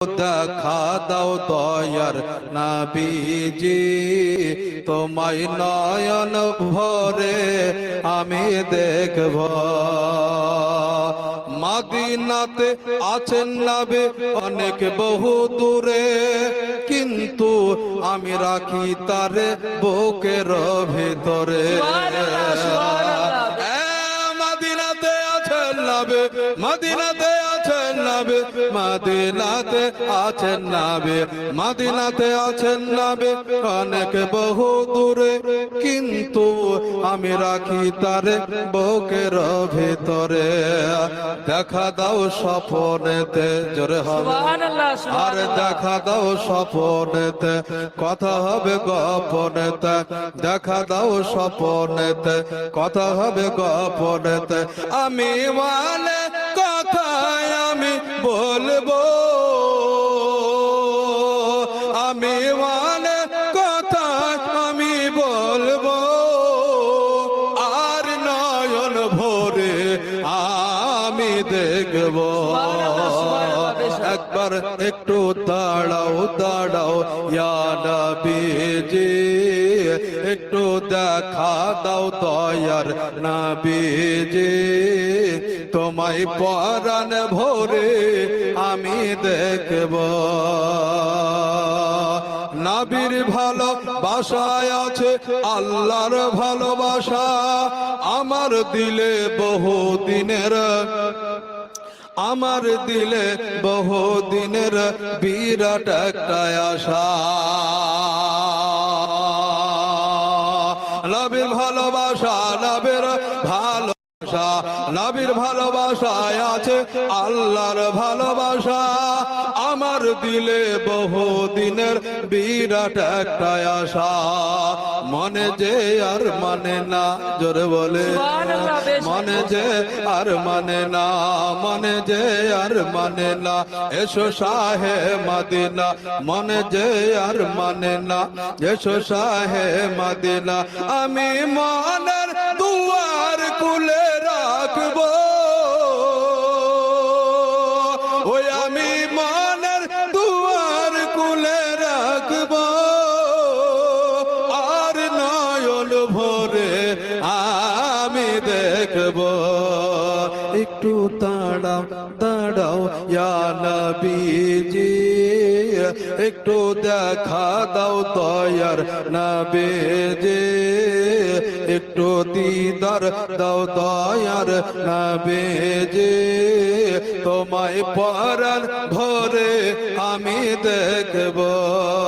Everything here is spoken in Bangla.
দেখা দাও দয়ার নবীজি, তোমায় নয়ন ভরে আমি দেখব। মদিনাতে আছেন নবী অনেক বহু দূরে, কিন্তু আমি রাখি তারে বুকের ভিতরে। মদিনাতে আছেন নবী, মদিনাতে আছেন নবী, মদিনাতে আছেন নবী, মদিনাতে আছেন নবী অনেক বহু দূরে, কিন্তু আমি রাখি তারে বুকের ভিতরে। দেখা দাও স্বপ্নেতে, জোরে হবে আর দেখা দাও স্বপ্নেতে, কথা হবে গোপনেতে। দেখা দাও স্বপ্নেতে, কথা হবে গোপনেতে। আমি মানে কথায় আমি বলবো, আমি মানে কথায় আমি বলবো, আর নয়ন ভরে আমি দেখবো। একবার একটু দাঁড়াও দাঁড়াও ইয়া নবীজি, একটু দেখা দাও দয়ার নবীজি, তোমায় পরাণ ভরে আমি দেখব। নবীর ভালোবাসায় আছে আল্লাহর ভালোবাসা, আমার দিলে বহু দিনের, আমার দিলে বহু দিনের বিরাট একটা আশা। নবীর ভালোবাসা, নবীর ভালোবাসা, নবীর ভালোবাসায় আছে আল্লাহর ভালোবাসা, আমার দিলে বহু দিনের বিরাট একটা আশা। মনে যে আর মানে না, জোরে বলে মনে যে আর মানে না, মনে যে আর মানে না, এসো শাহে মদিনা। মনে যে আর মানে না, এসো শাহে মদিনা। আমি মনের দুয়ার খুলে রাখবো, ওই আমি মনের দুয়ার খুলে রাখবো, আর নয়ন ভরে আমি দেখবো। একটু দাঁড়াও দাঁড়াও ইয়া নবীজি, একটু দেখা দাও দয়ার নবীজি, একটু দিদার দাও দয়ার নবীজি, তোমায় পরাণ ভরে আমি দেখবো।